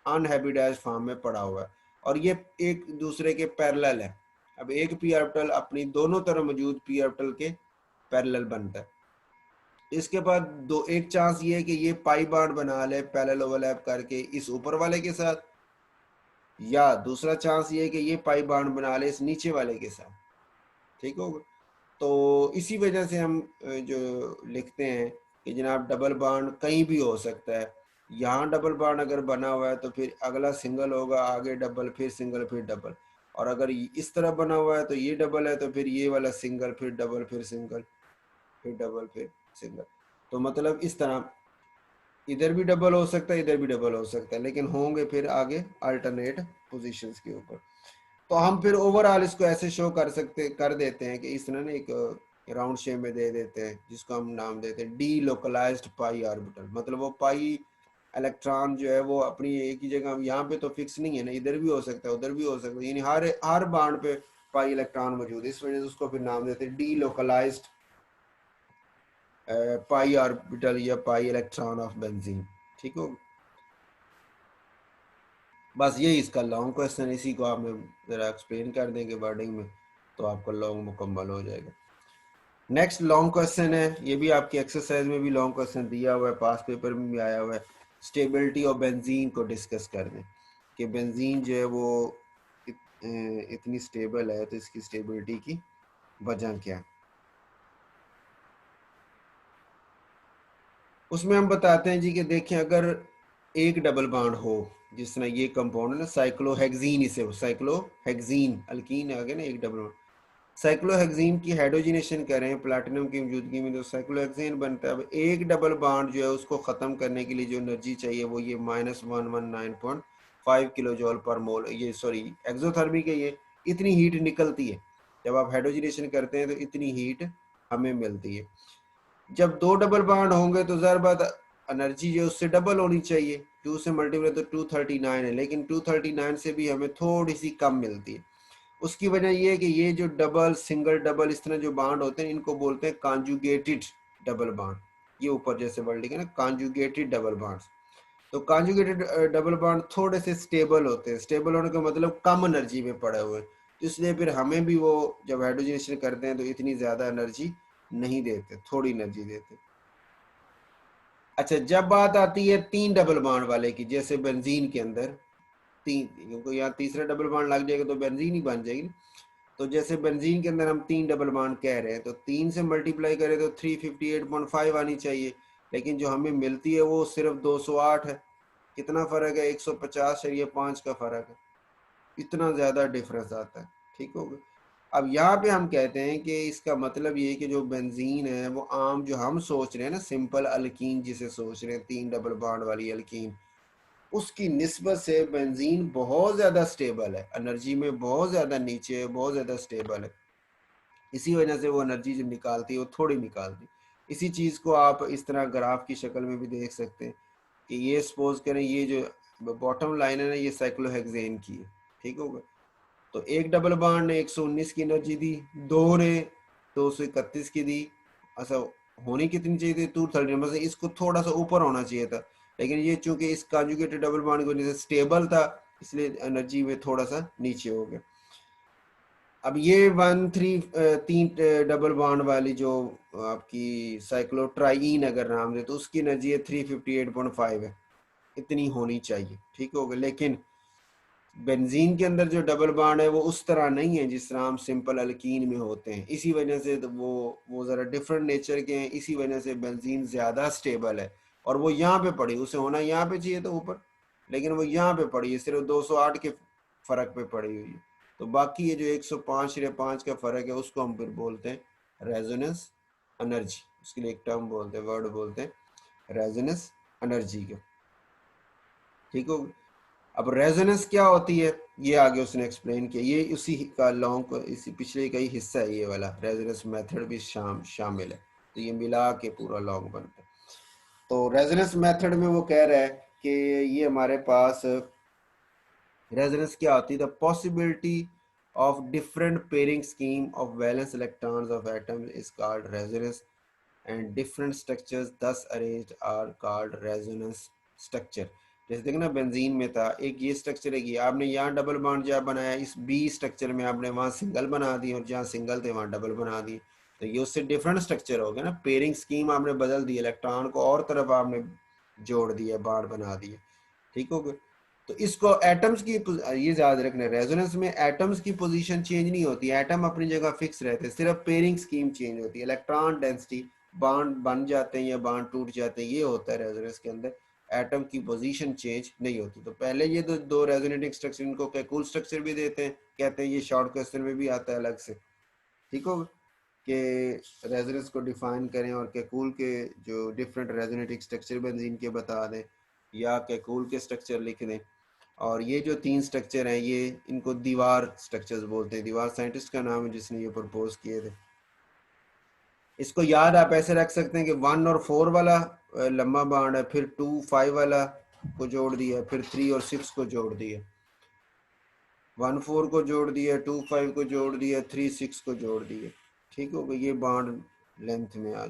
अनहाइब्रिडाइज्ड फॉर्म में पड़ा हुआ है, और ये एक दूसरे के पैरेलल है। अब एक p ऑर्बिटल अपनी दोनों तरफ मौजूद p ऑर्बिटल के पैरेलल बनता है। इसके बाद एक चांस ये है कि ये पाई बाड बना ले पैरेलल ओवरलैप करके इस ऊपर वाले के साथ, या दूसरा चांस ये है कि ये पाई बाड बना ले इस नीचे वाले के साथ। ठीक होगा, तो इसी वजह से हम जो लिखते हैं कि जनाब डबल बाड कहीं भी हो सकता है। यहाँ डबल बाड अगर बना हुआ है तो फिर अगला सिंगल होगा, आगे डबल, फिर सिंगल, फिर डबल, और अगर इस तरह बना हुआ है तो ये डबल है तो फिर ये वाला सिंगल, फिर डबल, फिर सिंगल। फिर डबल, फिर सिंगल। तो मतलब इस तरह इधर भी डबल हो सकता है, इधर भी डबल हो सकता है, लेकिन होंगे फिर आगे अल्टरनेट पोजीशंस के ऊपर। तो हम फिर ओवरऑल इसको ऐसे शो कर देते हैं कि इस तरह ना एक राउंड शेप में दे देते हैं, जिसको हम नाम देते हैं डी लोकलाइज्ड पाई ऑर्बिटल। मतलब वो पाई इलेक्ट्रॉन जो है वो अपनी एक ही जगह, यहाँ पे तो फिक्स नहीं है ना, इधर भी हो सकता है उधर भी हो सकता है, यानी हर बाड पे पाई इलेक्ट्रॉन मौजूद है, इस वजह से उसको फिर नाम देते हैं डी लोकलाइज्ड पाई ऑर्बिटल या पाई इलेक्ट्रॉन ऑफ बेंजीन। ठीक हो, बस यही इसका लॉन्ग क्वेश्चन, इसी को आप ज़रा एक्सप्लेन कर देंगे वर्डिंग में तो आपका लॉन्ग मुकम्मल हो जाएगा। नेक्स्ट लॉन्ग क्वेश्चन है, ये भी आपकी एक्सरसाइज में भी लॉन्ग क्वेश्चन दिया हुआ है, पास पेपर में भी आया हुआ है। स्टेबिलिटी ऑफ बेंजीन को डिस्कस कर दें कि बेंजीन जो है वो इतनी स्टेबल है, तो इसकी स्टेबिलिटी की वजह क्या है। उसमें हम बताते हैं जी कि देखें, अगर एक डबल बॉन्ड हो, जिस तरह ये कंपाउंड है ना साइक्लोहेक्सीन, इसे साइक्लोहेक्सीन अल्कीन आ गया ना, एक डबल बॉन्ड साइक्लोहेक्सीन की हाइड्रोजनेशन करें प्लैटिनम की मौजूदगी में, तो साइक्लोहेक्सीन बनता है। अब एक डबल बॉन्ड जो है उसको ख़त्म करने के लिए जो एनर्जी चाहिए वो ये -119.5 किलो जॉल पर मोल, ये सॉरी एक्सोथर्मिक है, ये इतनी हीट निकलती है जब आप हाइड्रोजनेशन करते हैं, तो इतनी हीट हमें मिलती है। जब दो डबल बॉन्ड होंगे तो ज़ाहिर बात एनर्जी जो उससे डबल होनी चाहिए, 2 से मल्टीप्लाई तो 239 है, लेकिन 239 से भी हमें थोड़ी सी कम मिलती है। उसकी वजह ये है कि ये जो डबल सिंगल डबल इस तरह जो बॉन्ड होते हैं, इनको बोलते हैं कॉन्जुगेटेड डबल बॉन्ड। ये ऊपर जैसे वर्ड लिखे ना कॉन्जुगेटेड डबल बॉन्ड्स, तो कॉन्जुगेटेड डबल बॉन्ड थोड़े से स्टेबल होते हैं। स्टेबल होने का मतलब कम एनर्जी में पड़े हुए हैं, तो इसलिए फिर हमें भी वो जब हाइड्रोजनेशन करते हैं तो इतनी ज़्यादा एनर्जी नहीं देते, थोड़ी एनर्जी देते। अच्छा, जब बात आती है तीन डबल बॉन्ड वाले की, जैसे बेंजीन के अंदर तीन, क्योंकि यहाँ तीसरा डबल बॉन्ड लग जाएगा तो बेंजीन ही बन जाएगी। तो जैसे बेंजीन के अंदर हम तीन डबल बॉन्ड कह रहे हैं, तो तीन से मल्टीप्लाई करें तो 358.5 आनी चाहिए, लेकिन जो हमें मिलती है वो सिर्फ 208 है। कितना फ़र्क है? 150.5 का फ़र्क है, इतना ज़्यादा डिफरेंस आता है। ठीक हो गया। अब यहाँ पे हम कहते हैं कि इसका मतलब ये है कि जो बेंजीन है वो आम जो हम सोच रहे हैं ना सिंपल अल्कीन जिसे सोच रहे हैं, तीन डबल बॉन्ड वाली अल्कीन, उसकी निस्बत से बेंजीन बहुत ज़्यादा स्टेबल है, एनर्जी में बहुत ज़्यादा नीचे है, बहुत ज़्यादा स्टेबल है। इसी वजह से वो एनर्जी जो निकालती है वो थोड़ी निकालती है। इसी चीज़ को आप इस तरह ग्राफ की शक्ल में भी देख सकते हैं कि ये सपोज करें ये जो बॉटम लाइन है ना ये साइक्लोहेक्सेन की है। ठीक होगा, तो एक डबल बॉन्ड ने 119 की एनर्जी दी, दो ने 231 की दी। अच्छा, होनी कितनी चाहिए थी? 230, मतलब इसको थोड़ा सा ऊपर होना चाहिए था, लेकिन ये चूंकि इस कॉन्जुगेटेड डबल बॉन्ड की वजह से स्टेबल था, इसलिए एनर्जी में थोड़ा सा नीचे हो गया। अब ये तीन डबल बॉन्ड वाली जो आपकी साइक्लोट्राइन अगर नाम दे, तो उसकी एनर्जी है 358.5 है, इतनी होनी चाहिए। ठीक हो गया, लेकिन बेंजीन के अंदर जो डबल बॉन्ड है वो उस तरह नहीं है जिस तरह हम सिंपल अल्कीन में होते हैं, इसी वजह से तो वो ज़रा डिफरेंट नेचर के हैं, इसी वजह से बेंजीन ज़्यादा स्टेबल है। और वो यहाँ पे पड़ी, उसे होना यहाँ पे चाहिए था ऊपर, लेकिन वो यहाँ पे पड़ी है, सिर्फ 208 के फ़र्क पे पड़ी हुई है। तो बाकी ये जो 105 का फ़र्क है उसको हम फिर बोलते हैं रेजोनेंस एनर्जी, उसके लिए एक टर्म बोलते हैं, वर्ड बोलते हैं रेजोनेंस एनर्जी का। ठीक हो, अब रेजोनेंस क्या होती है ये आगे उसने एक्सप्लेन किया, ये उसी का लॉन्ग इसी पिछले का ही हिस्सा है, ये वाला रेजोनेंस मेथड भी शामिल है, तो ये मिला के पूरा लॉन्ग बनता है। तो रेजोनेंस मेथड में वो कह रहा है कि ये हमारे पास रेजोनेंस क्या होती है, the possibility of different pairing scheme of valence electrons of atoms is called resonance and different structures thus arranged are called resonance structure. जैसे देखो ना बेंजीन में था एक ये स्ट्रक्चर है कि आपने यहाँ डबल बॉन्ड जहाँ बनाया, इस बी स्ट्रक्चर में आपने वहाँ सिंगल बना दी, और जहाँ सिंगल थे वहाँ डबल बना दी, तो ये उससे डिफरेंट स्ट्रक्चर हो गया ना, पेयरिंग स्कीम आपने बदल दी, इलेक्ट्रॉन को और तरफ आपने जोड़ दिया, बॉन्ड बना दिए। ठीक हो गया, तो इसको एटम्स की ये याद रखना, रेजोनेंस में एटम्स की पोजीशन चेंज नहीं होती, एटम अपनी जगह फिक्स रहते हैं, सिर्फ पेयरिंग स्कीम चेंज होती है, इलेक्ट्रॉन डेंसिटी, बॉन्ड बन जाते हैं या बॉन्ड टूट जाते हैं, ये होता है रेजोनेंस के अंदर, एटम की पोजीशन चेंज नहीं होती। तो पहले ये दो रेजोनेटिंग स्ट्रक्चर, इनको कूल स्ट्रक्चर भी देते हैं, कहते हैं, ये शॉर्ट क्वेश्चन में भी आता है अलग से। ठीक होगा, कि रेजोनेंस को डिफाइन करें और कैकूल के जो डिफरेंट रेजोनेटिक स्ट्रक्चर बेंजीन के बता दें या कैकूल के स्ट्रक्चर लिख दें। और ये जो 3 स्ट्रक्चर हैं ये इनको दीवार स्ट्रक्चर्स बोलते हैं। दीवार साइंटिस्ट का नाम है जिसने ये प्रपोज किए थे। इसको याद आप ऐसे रख सकते हैं कि 1 और 4 वाला लंबा बांड है, फिर 2 5 वाला को जोड़ दिया, फिर 3 और 6 को जोड़ दिया, 1 4 को जोड़ दिया, 2 5 को जोड़ दिया, 3 6 को जोड़ दिया। ठीक हो गया, ये बांड लेंथ में आ।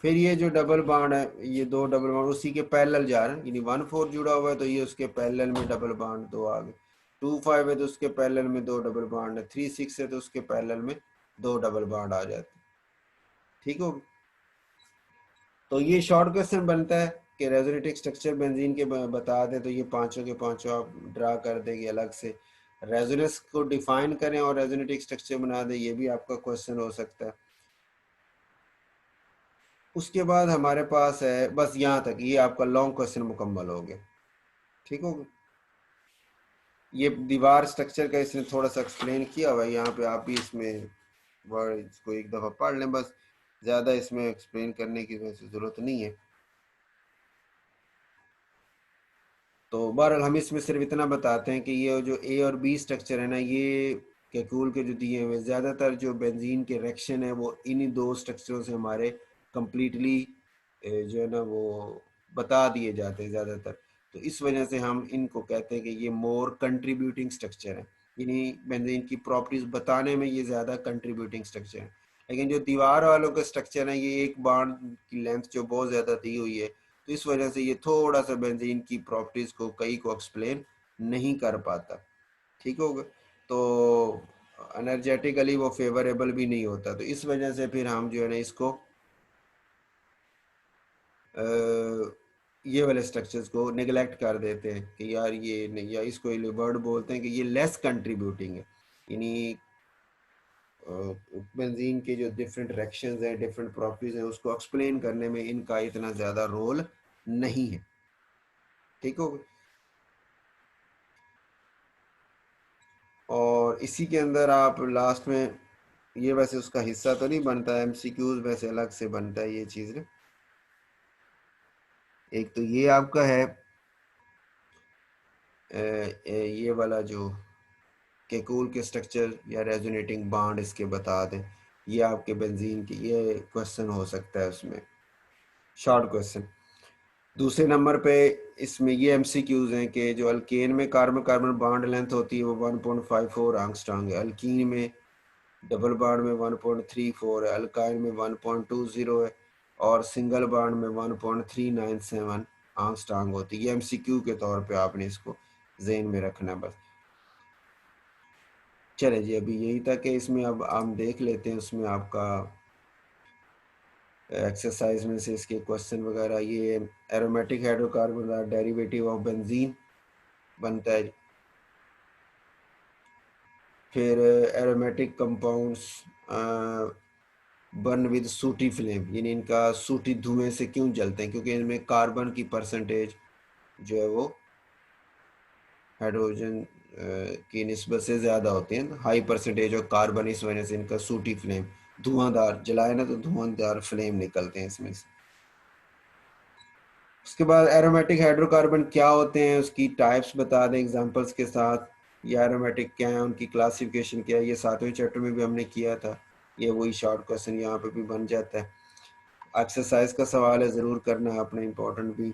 फिर ये जो डबल बांड है, ये 2 डबल बांड उसी के पैरेलल जा रहे हैं, यानी 1 4 जुड़ा हुआ है तो ये उसके पैरेलल में डबल बांड 2 आ गए, 2 5 है तो उसके पैरेलल में 2 डबल बांड है, 3 6 है तो उसके पैरेलल में 2 डबल बांड आ जाते हैं। ठीक हो, तो ये शॉर्ट क्वेश्चन बनता है कि रेजोनेटिक स्ट्रक्चर बेंजीन के बता दें, तो ये पांचों के पांचों आप ड्रा कर देंगे अलग से, रेजोनेंस को डिफाइन करें और रेजोनेटिक स्ट्रक्चर बना दें, ये भी आपका क्वेश्चन हो सकता है। उसके बाद हमारे पास है, बस यहाँ तक, ये आपका लॉन्ग क्वेश्चन मुकम्मल हो गया। ठीक हो, ये दीवार स्ट्रक्चर का इसने थोड़ा सा एक्सप्लेन किया हुआ है, यहाँ पे आप भी इसमें वर्ड इसको एक दफ़ा पढ़ लें, बस ज़्यादा इसमें एक्सप्लेन करने की वैसे ज़रूरत नहीं है। तो बहरहाल हम इसमें सिर्फ इतना बताते हैं कि ये जो ए और बी स्ट्रक्चर है ना, ये कैकूल के जो दिए हुए ज़्यादातर जो बेंजीन के रिएक्शन है वो इन्हीं 2 स्ट्रक्चरों से हमारे कम्प्लीटली जो है ना वो बता दिए जाते हैं ज़्यादातर। तो इस वजह से हम इनको कहते हैं कि ये मोर कंट्रीब्यूटिंग स्ट्रक्चर है, यानी बेंजीन की प्रॉपर्टीज़ बताने में ये ज़्यादा कंट्रीब्यूटिंग स्ट्रक्चर है। लेकिन जो दीवार वालों का स्ट्रक्चर है, ये एक बांड की लेंथ जो बहुत ज़्यादा दी हुई है, तो इस वजह से ये थोड़ा सा बेंजीन की प्रॉपर्टीज़ को कई को एक्सप्लेन नहीं कर पाता। ठीक होगा, तो एनर्जेटिकली वो फेवरेबल भी नहीं होता, तो इस वजह से फिर हम जो है ना इसको ये वाले स्ट्रक्चर्स को निगलेक्ट कर देते हैं कि यार ये नहीं, या इसको वर्ड बोलते हैं कि ये लेस कंट्रीब्यूटिंग है, यानी बेंजीन के जो डिफरेंट रिएक्शंस हैं, डिफरेंट प्रॉपर्टीज हैं, उसको एक्सप्लेन करने में इनका इतना ज़्यादा रोल नहीं है। ठीक हो, और इसी के अंदर आप लास्ट में, ये वैसे उसका हिस्सा तो नहीं बनता है, एमसीक्यूज वैसे अलग से बनता है ये चीज़ ना। एक तो ये आपका है ये वाला जो कैकूल के स्ट्रक्चर या रेजोनेटिंग बांड इसके बता दें, ये आपके बेंजीन की, ये क्वेश्चन हो सकता है उसमें, शॉर्ट क्वेश्चन। दूसरे नंबर पे इसमें ये एमसीक्यूज हैं कि जो अल्केन में कार्बन कार्बन बॉन्ड लेंथ होती है वो 1.54 एंगस्ट्रॉम है, अल्कीन में डबल बॉन्ड में 1.34 है, अल्काइन में 1.20 है, और सिंगल बॉन्ड में 1.397 एंगस्ट्रॉम होती है। ये एमसीक्यू के तौर पे आपने इसको जेन में रखना है बस। चले जी, अभी यही था कि इसमें अब हम देख लेते हैं उसमें आपका एक्सरसाइज में से इसके क्वेश्चन वगैरह। ये एरोमेटिक हाइड्रोकार्बन का डेरिवेटिव ऑफ बेंजीन बनता है। फिर एरोमेटिक कंपाउंड्स बर्न विद सूटी फ्लेम, यानी इनका सूटी धुएं से क्यों जलते हैं, क्योंकि इनमें कार्बन की परसेंटेज जो है वो हाइड्रोजन की निस्बत से ज़्यादा होती है, हाई परसेंटेज ऑफ कार्बन, इस वजह से इनका सूटी फ्लेम, धुआंधार जलाए ना तो धुआंधार फ्लेम निकलते हैं इसमें से। उसके बाद एरोमेटिक हाइड्रोकार्बन क्या होते हैं, उसकी टाइप्स बता दें एग्जांपल्स के साथ, ये एरोमेटिक क्या है, उनकी क्लासिफिकेशन क्या है, ये 7वें चैप्टर में भी हमने किया था, ये वही शॉर्ट क्वेश्चन यहाँ पे भी बन जाता है। एक्सरसाइज का सवाल है, ज़रूर करना है आपने, इंपॉर्टेंट भी।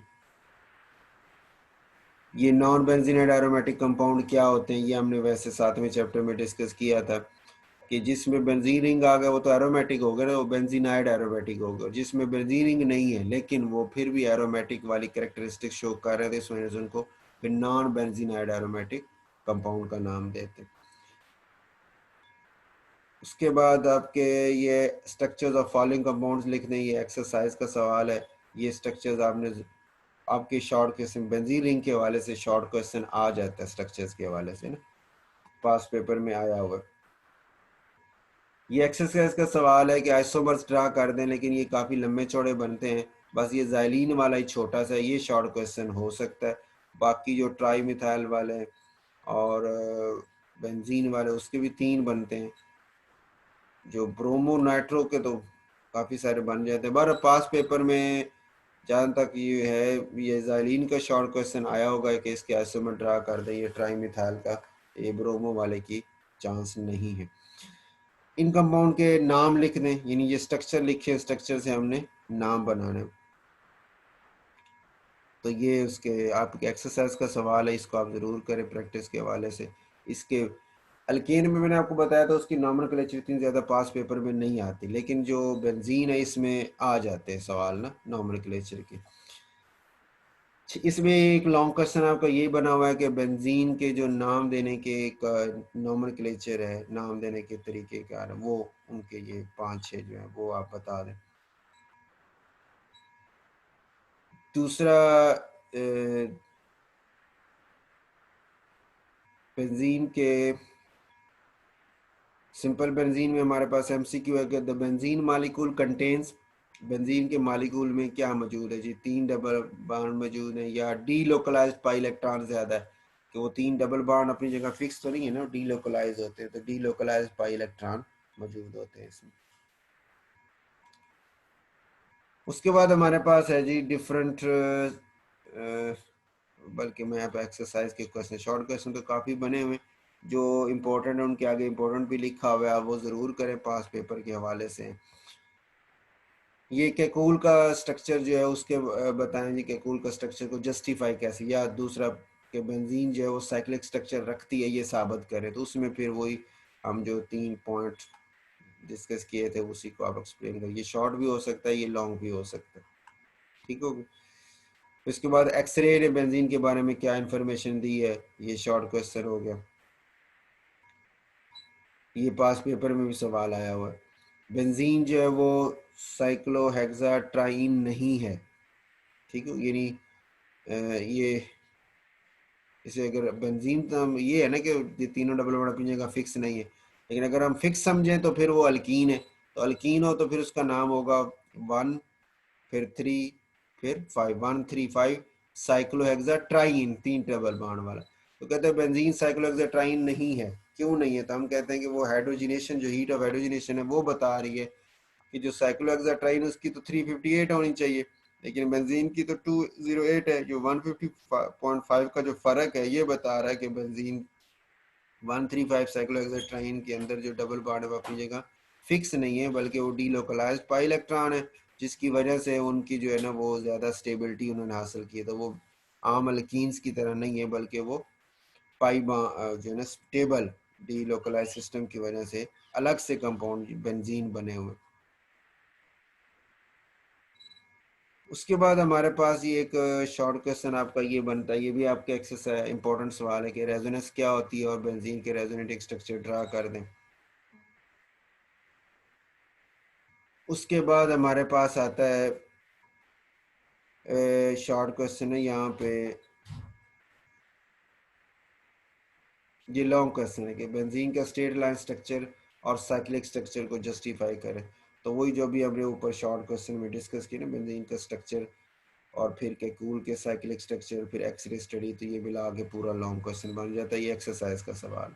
ये नॉन बेंजीनेट एरोमेटिक कंपाउंड क्या होते हैं, ये हमने वैसे 7वें चैप्टर में डिस्कस किया था कि जिसमें बेंजीन रिंग आ गया वो तो एरोमेटिक हो गया ना, वो बेंजीनाइड एरोमेटिक हो गया। जिसमें बेंजीन रिंग नहीं है लेकिन वो फिर भी एरोमेटिक वाली कैरेक्टरिस्टिक शो कर रहे थे, इस वजह से उनको फिर नॉन बेंजीनाइड एरोमेटिक कंपाउंड का नाम देते। उसके बाद आपके ये स्ट्रक्चर्स ऑफ फॉलोइंग कंपाउंड्स लिख दें, ये एक्सरसाइज का सवाल है। ये स्ट्रक्चर्स आपने आपके शॉर्ट क्वेश्चन बेंजीन रिंग के हवाले से शॉर्ट क्वेश्चन आ जाता है, स्ट्रक्चर्स के हवाले से ना, पास पेपर में आया हुआ। ये एक्सरसाइज का सवाल है कि आइसोमर्स ड्रा कर दें, लेकिन ये काफ़ी लंबे चौड़े बनते हैं, बस ये ज़ाइलीन वाला ही छोटा सा, ये शॉर्ट क्वेश्चन हो सकता है। बाकी जो ट्राई मिथाइल वाले और बेंजीन वाले उसके भी 3 बनते हैं। जो ब्रोमो नाइट्रो के तो काफ़ी सारे बन जाते हैं। बार पास पेपर में जहाँ तक ये है, ये ज़ाइलिन का शॉर्ट क्वेश्चन आया होगा कि इसके आइसोमर ड्रा कर दें, ये ट्राई मिथाइल का, ये ब्रोमो वाले की चांस नहीं है। इन कंपाउंड के नाम लिख दें, यानी ये स्ट्रक्चर लिखे, स्ट्रक्चर से हमने नाम बनाने। तो ये उसके आपके एक्सरसाइज का सवाल है, इसको आप ज़रूर करें प्रैक्टिस के हवाले से। इसके अल्केन में मैंने आपको बताया था उसकी नॉमेनक्लेचर इतनी ज़्यादा पास पेपर में नहीं आती, लेकिन जो बेंजीन है इसमें आ जाते हैं सवाल ना नॉमेनक्लेचर के। इसमें एक लॉन्ग क्वेश्चन आपका ये बना हुआ है कि बेंजीन के जो नाम देने के एक नॉमेनक्लेचर है, नाम देने के तरीके कार, वो उनके ये 5-6 जो है वो आप बता दें। दूसरा बेंजीन के सिंपल बेंजीन में हमारे पास एमसीक्यू है कि the benzene molecule contains, benzene के मालिक्यूल में क्या मौजूद है जी, 3 डबल बॉन्ड मौजूद है या डी लोकलाइज्ड पाई इलेक्ट्रॉन ज़्यादा है, कि वो 3 डबल बॉन्ड अपनी जगह फिक्स तो नहीं है ना, डी लोकलाइज होते हैं, तो डी लोकलाइज्ड पाई इलेक्ट्रॉन मौजूद होते हैं इसमें। उसके बाद हमारे पास है जी डिफरेंट, बल्कि मैं यहाँ पे एक्सरसाइज के क्वेश्चन, शॉर्ट क्वेश्चन तो काफ़ी बने हुए, जो इम्पोर्टेंट है उनके आगे इम्पोर्टेंट भी लिखा हुआ है, आप वो ज़रूर करें पास पेपर के हवाले से। ये कैकूल का स्ट्रक्चर जो है उसके बताएं जी, कैकूल का स्ट्रक्चर को जस्टिफाई कैसे, या दूसरा कि बेंजीन जो है वो साइक्लिक स्ट्रक्चर रखती है ये साबित करें, तो उसमें फिर वही हम जो 3 पॉइंट डिस्कस किए थे उसी को आप एक्सप्लेन करें। ये शॉर्ट भी हो सकता है, ये लॉन्ग भी हो सकता है, ठीक होगी। इसके बाद एक्सरे ने बेंजीन के बारे में क्या इन्फॉर्मेशन दी है, ये शॉर्ट क्वेश्चन हो गया, ये पास पेपर में भी सवाल आया हुआ है। बेंजीन जो है वो साइक्लोहेक्साट्राइन नहीं है, ठीक है, यानी ये इसे अगर बेंजीन तो हम ये है ना कि ये तीनों डबल बॉन्ड अपनी जगह फिक्स नहीं है, लेकिन अगर हम फिक्स समझें तो फिर वो अल्कीन है, तो अल्कीन हो तो फिर उसका नाम होगा 1 फिर 3 फिर 5, 1 3 5 साइक्लोहेक्साट्राइन, 3 डबल बॉन्ड वाला। तो कहते हैं बेंजीन साइक्लोहेक्साट्राइन नहीं है, क्यों नहीं है, तो हम कहते हैं कि वो हाइड्रोजिनेशन, जो हीट ऑफ हाइड्रोजिनेशन है वो बता रही है कि जो साइक्लोहेक्साट्राइन उसकी तो 358 होनी चाहिए, लेकिन बेंजीन की तो 208 है, जो 150.5 का जो फर्क है ये बता रहा है कि बेंजीन 135 साइक्लोहेक्साट्राइन के अंदर जो डबल बॉन्ड है वो अपनी जगह फिक्स नहीं है, बल्कि वो डीलोकलाइज्ड पाई इलेक्ट्रॉन है, जिसकी वजह से उनकी जो है ना वो ज़्यादा स्टेबिलिटी उन्होंने हासिल की है। तो वो आम अल्कीन्स की तरह नहीं है, बल्कि वो जो है ना स्टेबल डीलोकलाइज सिस्टम की वजह से अलग से कंपाउंड बेंजीन बने हुए। उसके बाद हमारे पास ये एक शॉर्ट क्वेश्चन आपका ये बनता है, ये भी आपके एक्सरसाइज इंपॉर्टेंट सवाल है कि रेजोनेंस क्या होती है और बेंजीन के रेजोनेटिक स्ट्रक्चर ड्रा कर दें। उसके बाद हमारे पास आता है शॉर्ट क्वेश्चन है यहाँ पे, ये लॉन्ग क्वेश्चन है कि बेंजीन का स्ट्रेट लाइन स्ट्रक्चर और साइक्लिक स्ट्रक्चर को जस्टिफाई करें। तो वही जो भी हमने ऊपर शॉर्ट क्वेश्चन में डिस्कस किया ना, बेंजीन का स्ट्रक्चर और फिर कैकूल के साइक्लिक स्ट्रक्चर, फिर एक्सरे स्टडी, तो ये मिला आगे पूरा लॉन्ग क्वेश्चन बन जाता है, ये एक्सरसाइज का सवाल।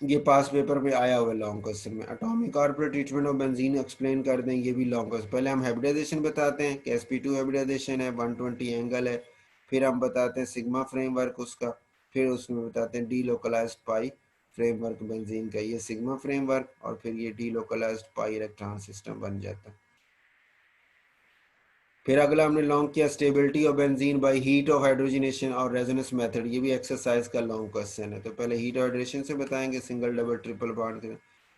ये पास पेपर में आया हुआ लॉन्ग क्वेश्चन में। Atomic orbital treatment of benzene explain कर दें, ये भी लॉन्ग क्वेश्चन। पहले हम हाइब्रिडाइजेशन बताते हैं कि sp2 हाइब्रिडाइजेशन है, 120 एंगल है, फिर हम बताते हैं सिग्मा फ्रेमवर्क उसका, फिर उसमें बताते हैं delocalised pi framework benzene का, ये सिग्मा फ्रेमवर्क, और फिर ये delocalised pi electron system बन जाता है। फिर अगला हमने लॉन्ग किया stability of benzene by heat of hydrogenation और रेजोनेंस मेथड, ये भी एक्सरसाइज का लॉन्ग क्वेश्चन है। तो पहले हीट हाइड्रेशन से बताएंगे, सिंगल डबल ट्रिपल बॉन्ड के,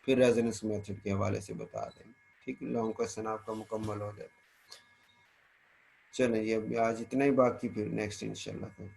फिर रेजोनेंस मेथड के हवाले से बता देंगे, ठीक है, लॉन्ग क्वेश्चन आपका मुकम्मल हो जाता है। चलें ये आज इतना ही, बाकी फिर नेक्स्ट इंशाल्लाह।